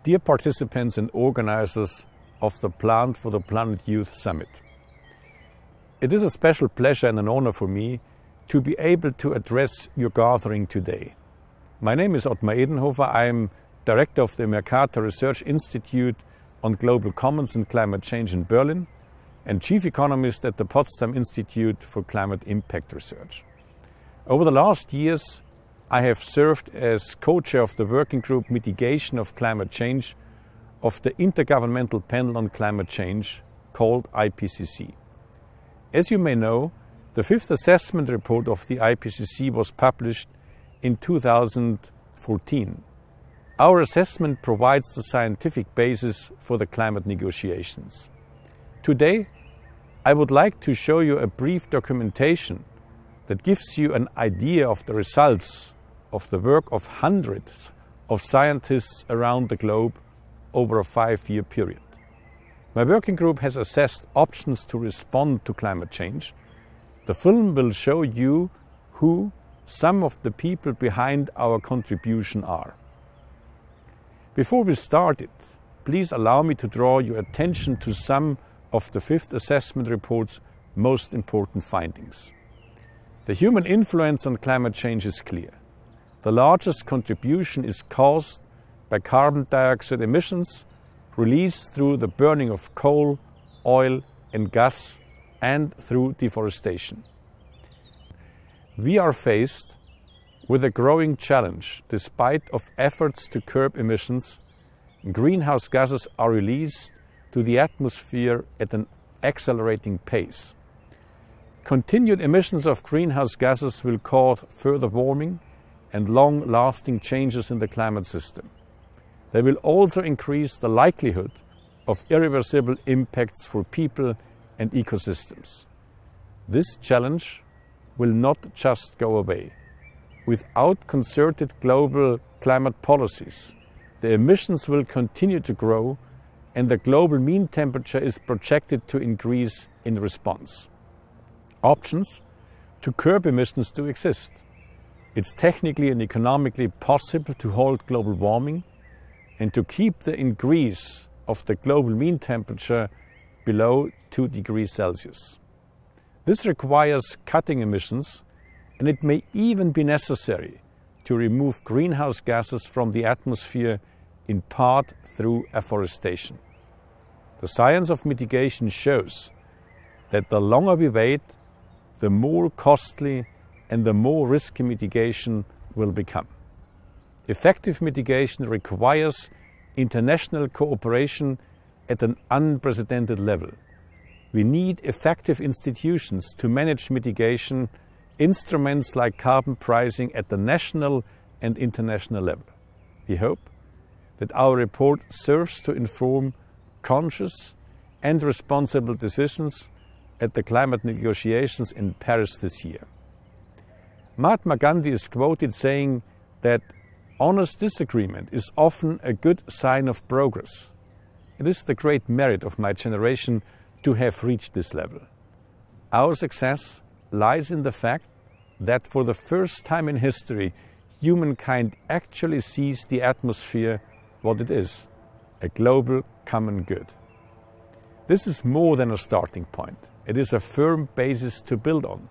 Dear participants and organizers of the Plant-for-the-Planet Youth Summit, it is a special pleasure and an honor for me to be able to address your gathering today. My name is Ottmar Edenhofer. I am Director of the Mercator Research Institute on Global Commons and Climate Change in Berlin and Chief Economist at the Potsdam Institute for Climate Impact Research. Over the last years, I have served as co-chair of the working group Mitigation of Climate Change of the Intergovernmental Panel on Climate Change, called IPCC. As you may know, the fifth assessment report of the IPCC was published in 2014. Our assessment provides the scientific basis for the climate negotiations. Today, I would like to show you a brief documentation that gives you an idea of the results of the work of hundreds of scientists around the globe over a 5-year period. My working group has assessed options to respond to climate change. The film will show you who some of the people behind our contribution are. Before we start it, please allow me to draw your attention to some of the fifth assessment report's most important findings. The human influence on climate change is clear. The largest contribution is caused by carbon dioxide emissions released through the burning of coal, oil and gas and through deforestation. We are faced with a growing challenge. Despite of efforts to curb emissions, greenhouse gases are released to the atmosphere at an accelerating pace. Continued emissions of greenhouse gases will cause further warming and long-lasting changes in the climate system. They will also increase the likelihood of irreversible impacts for people and ecosystems. This challenge will not just go away. Without concerted global climate policies, the emissions will continue to grow and the global mean temperature is projected to increase in response. Options to curb emissions do exist. It's technically and economically possible to halt global warming and to keep the increase of the global mean temperature below 2 degrees Celsius. This requires cutting emissions, and it may even be necessary to remove greenhouse gases from the atmosphere in part through afforestation. The science of mitigation shows that the longer we wait, the more costly and the more risky mitigation will become. Effective mitigation requires international cooperation at an unprecedented level. We need effective institutions to manage mitigation, instruments like carbon pricing at the national and international level. We hope that our report serves to inform conscious and responsible decisions at the climate negotiations in Paris this year. Mahatma Gandhi is quoted saying that honest disagreement is often a good sign of progress. It is the great merit of my generation to have reached this level. Our success lies in the fact that for the first time in history, humankind actually sees the atmosphere what it is, a global common good. This is more than a starting point. It is a firm basis to build on.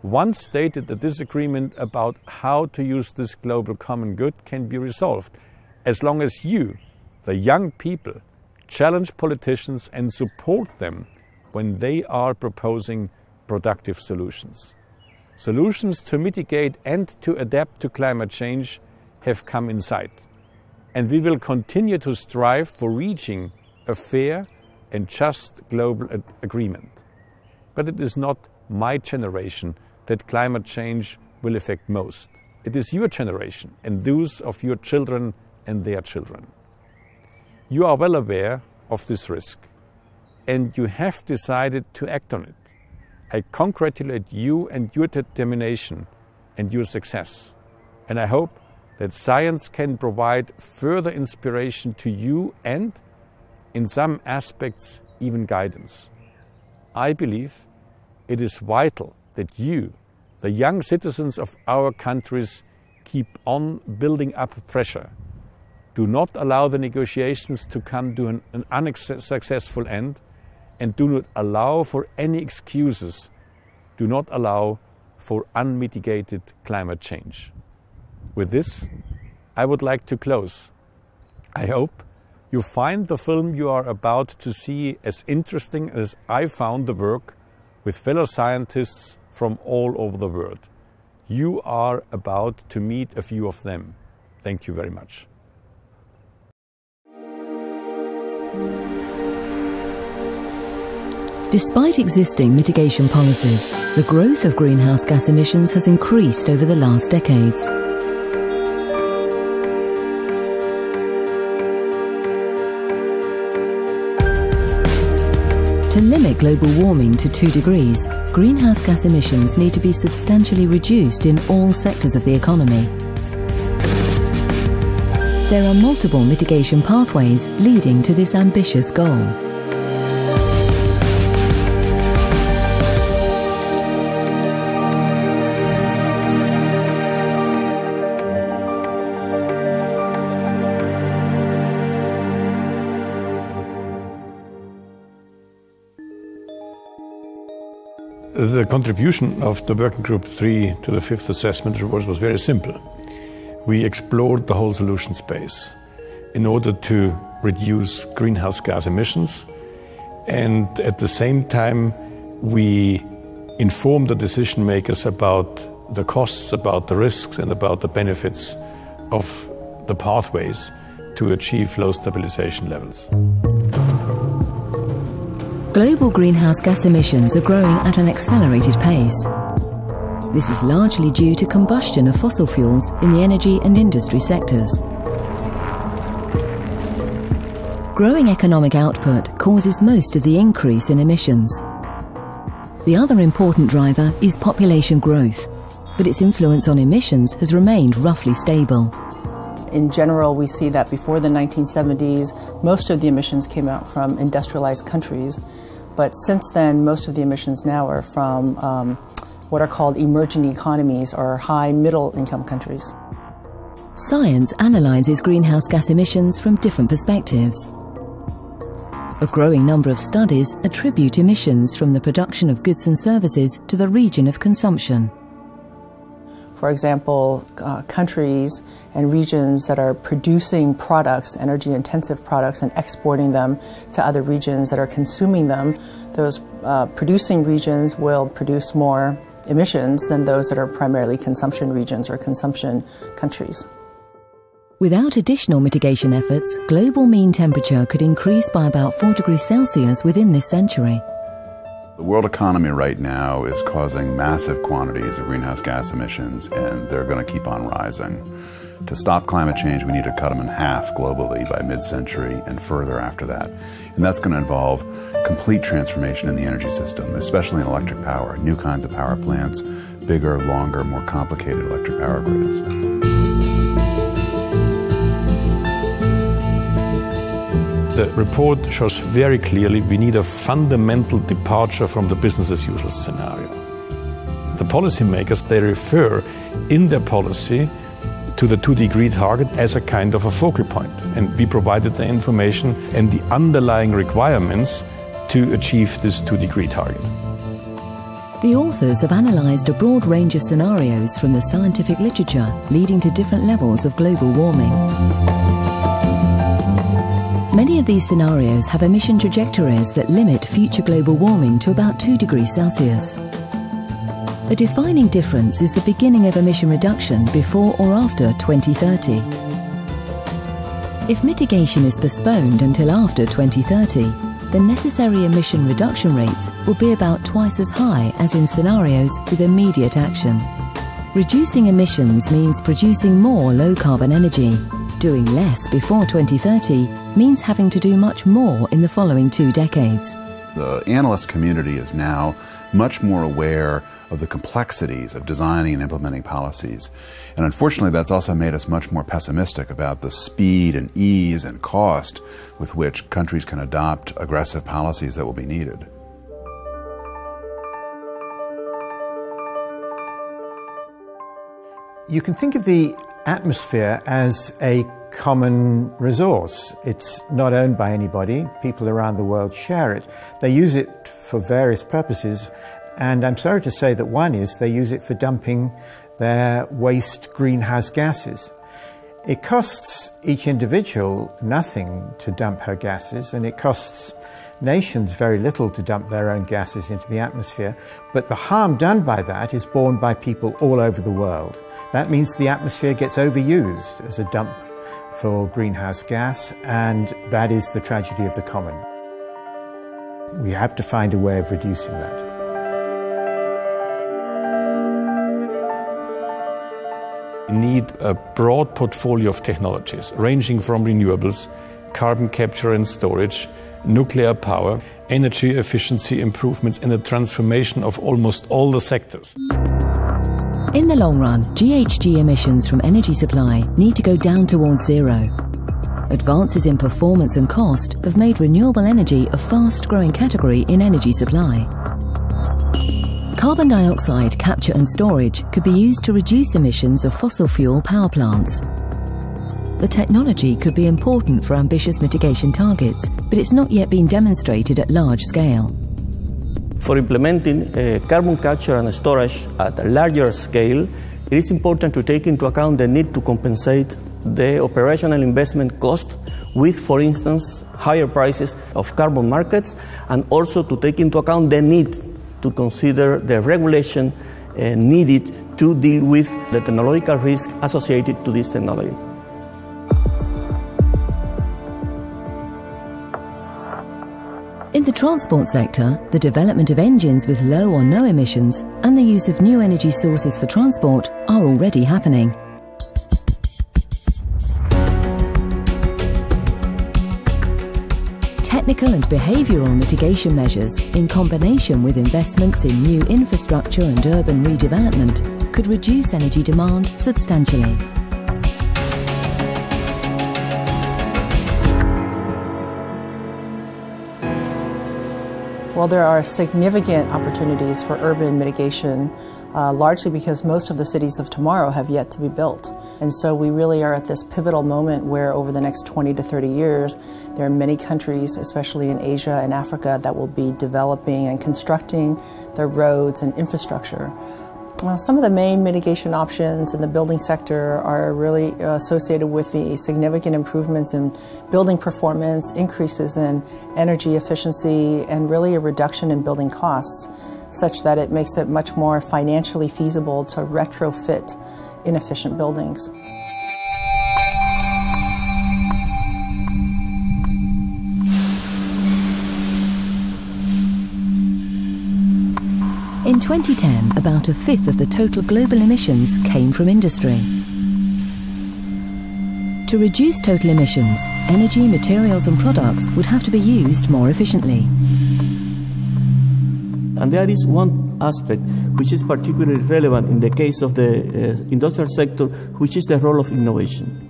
Once stated, the disagreement about how to use this global common good can be resolved as long as you, the young people, challenge politicians and support them when they are proposing productive solutions. Solutions to mitigate and to adapt to climate change have come in sight, and we will continue to strive for reaching a fair and just global agreement. But it is not my generation that climate change will affect most. It is your generation and those of your children and their children. You are well aware of this risk, and you have decided to act on it. I congratulate you and your determination and your success, and I hope that science can provide further inspiration to you and, in some aspects, even guidance. I believe it is vital that you, the young citizens of our countries, keep on building up pressure Do not allow the negotiations to come to an unsuccessful end, and do not allow for any excuses. Do not allow for unmitigated climate change. With this, I would like to close. I hope you find the film you are about to see as interesting as I found the work with fellow scientists from all over the world. You are about to meet a few of them. Thank you very much. Despite existing mitigation policies, the growth of greenhouse gas emissions has increased over the last decades. To limit global warming to 2 degrees, greenhouse gas emissions need to be substantially reduced in all sectors of the economy. There are multiple mitigation pathways leading to this ambitious goal. The contribution of the Working Group 3 to the 5th assessment report was very simple. We explored the whole solution space in order to reduce greenhouse gas emissions, and at the same time we informed the decision makers about the costs, about the risks and about the benefits of the pathways to achieve low stabilization levels. Global greenhouse gas emissions are growing at an accelerated pace. This is largely due to combustion of fossil fuels in the energy and industry sectors. Growing economic output causes most of the increase in emissions. The other important driver is population growth, but its influence on emissions has remained roughly stable. In general, we see that before the 1970s, most of the emissions came out from industrialized countries. But since then, most of the emissions now are from what are called emerging economies or high middle income countries. Science analyzes greenhouse gas emissions from different perspectives. A growing number of studies attribute emissions from the production of goods and services to the region of consumption. For example, countries and regions that are producing products, energy-intensive products, and exporting them to other regions that are consuming them, those producing regions will produce more emissions than those that are primarily consumption regions or consumption countries. Without additional mitigation efforts, global mean temperature could increase by about 4 degrees Celsius within this century. The world economy right now is causing massive quantities of greenhouse gas emissions, and they're going to keep on rising. To stop climate change, we need to cut them in half globally by mid-century and further after that. And that's going to involve complete transformation in the energy system, especially in electric power, new kinds of power plants, bigger, longer, more complicated electric power grids. The report shows very clearly we need a fundamental departure from the business as usual scenario. The policymakers, they refer in their policy to the 2-degree target as a kind of a focal point. And we provided the information and the underlying requirements to achieve this 2-degree target. The authors have analysed a broad range of scenarios from the scientific literature leading to different levels of global warming. Many of these scenarios have emission trajectories that limit future global warming to about 2 degrees Celsius. A defining difference is the beginning of emission reduction before or after 2030. If mitigation is postponed until after 2030, the necessary emission reduction rates will be about twice as high as in scenarios with immediate action. Reducing emissions means producing more low-carbon energy. Doing less before 2030 means having to do much more in the following 2 decades. The analyst community is now much more aware of the complexities of designing and implementing policies. And unfortunately, that's also made us much more pessimistic about the speed and ease and cost with which countries can adopt aggressive policies that will be needed. You can think of the atmosphere as a common resource. It's not owned by anybody. People around the world share it. They use it for various purposes, and I'm sorry to say that one is they use it for dumping their waste greenhouse gases. It costs each individual nothing to dump her gases, and it costs nations very little to dump their own gases into the atmosphere, but the harm done by that is borne by people all over the world. That means the atmosphere gets overused as a dump for greenhouse gas, and that is the tragedy of the common. We have to find a way of reducing that. We need a broad portfolio of technologies, ranging from renewables, carbon capture and storage, nuclear power, energy efficiency improvements, and the transformation of almost all the sectors. In the long run, GHG emissions from energy supply need to go down towards zero. Advances in performance and cost have made renewable energy a fast-growing category in energy supply. Carbon dioxide capture and storage could be used to reduce emissions of fossil fuel power plants. The technology could be important for ambitious mitigation targets, but it's not yet been demonstrated at large scale. For implementing carbon capture and storage at a larger scale, it is important to take into account the need to compensate the operational investment cost with, for instance, higher prices of carbon markets, and also to take into account the need to consider the regulation needed to deal with the technological risk associated to this technology. In the transport sector, the development of engines with low or no emissions and the use of new energy sources for transport are already happening. Technical and behavioural mitigation measures, in combination with investments in new infrastructure and urban redevelopment, could reduce energy demand substantially. Well, there are significant opportunities for urban mitigation, largely because most of the cities of tomorrow have yet to be built. And so we really are at this pivotal moment where over the next 20 to 30 years, there are many countries, especially in Asia and Africa, that will be developing and constructing their roads and infrastructure. Well, some of the main mitigation options in the building sector are really associated with the significant improvements in building performance, increases in energy efficiency, and really a reduction in building costs, such that it makes it much more financially feasible to retrofit inefficient buildings. In 2010, about a fifth of the total global emissions came from industry. To reduce total emissions, energy, materials and products would have to be used more efficiently. And there is one aspect which is particularly relevant in the case of the industrial sector, which is the role of innovation.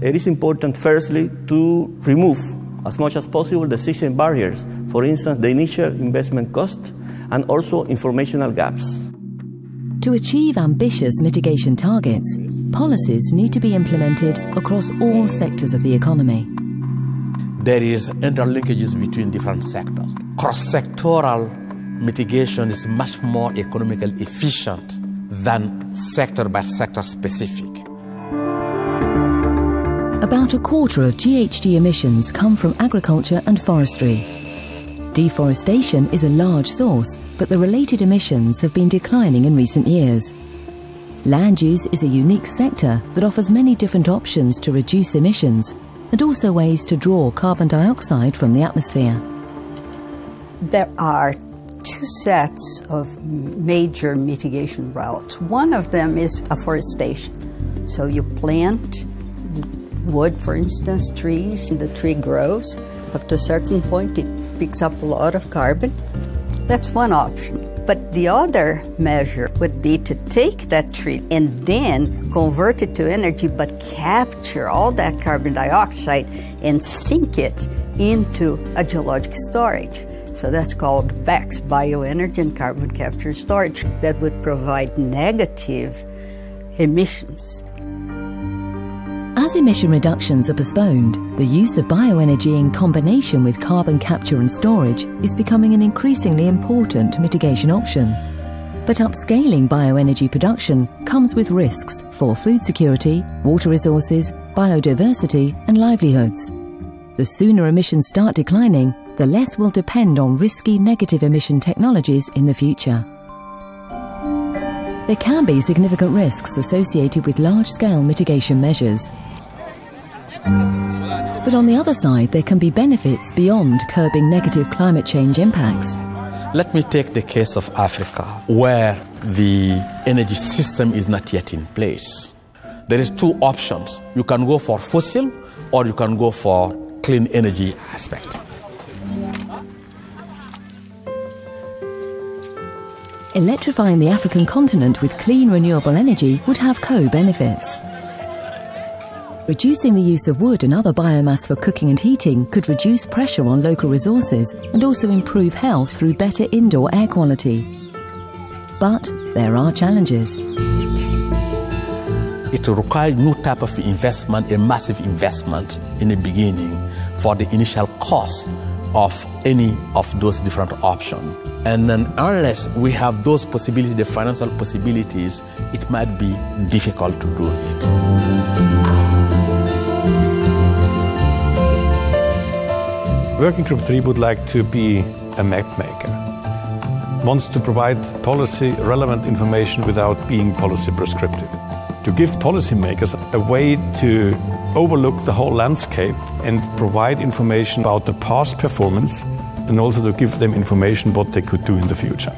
It is important, firstly, to remove as much as possible the existing barriers, for instance, the initial investment cost, and also informational gaps. To achieve ambitious mitigation targets, policies need to be implemented across all sectors of the economy. There is interlinkages between different sectors. Cross-sectoral mitigation is much more economically efficient than sector-by-sector specific. About a quarter of GHG emissions come from agriculture and forestry. Deforestation is a large source, but the related emissions have been declining in recent years. Land use is a unique sector that offers many different options to reduce emissions and also ways to draw carbon dioxide from the atmosphere. There are two sets of major mitigation routes. One of them is afforestation. So you plant wood, for instance, trees, and the tree grows. Up to a certain point, it picks up a lot of carbon. That's one option. But the other measure would be to take that tree and then convert it to energy, but capture all that carbon dioxide and sink it into a geologic storage. So that's called BECS, bioenergy and carbon capture and storage, that would provide negative emissions. As emission reductions are postponed, the use of bioenergy in combination with carbon capture and storage is becoming an increasingly important mitigation option. But upscaling bioenergy production comes with risks for food security, water resources, biodiversity and livelihoods. The sooner emissions start declining, the less will depend on risky negative emission technologies in the future. There can be significant risks associated with large-scale mitigation measures. But on the other side, there can be benefits beyond curbing negative climate change impacts. Let me take the case of Africa, where the energy system is not yet in place. There is two options. You can go for fossil or you can go for clean energy aspect. Electrifying the African continent with clean renewable energy would have co-benefits. Reducing the use of wood and other biomass for cooking and heating could reduce pressure on local resources and also improve health through better indoor air quality. But there are challenges. It will require new type of investment, a massive investment in the beginning for the initial cost of any of those different options. And then unless we have those possibilities, the financial possibilities, it might be difficult to do it. Working Group 3 would like to be a map maker. Wants to provide policy relevant information without being policy prescriptive. To give policymakers a way to overlook the whole landscape and provide information about the past performance, and also to give them information what they could do in the future.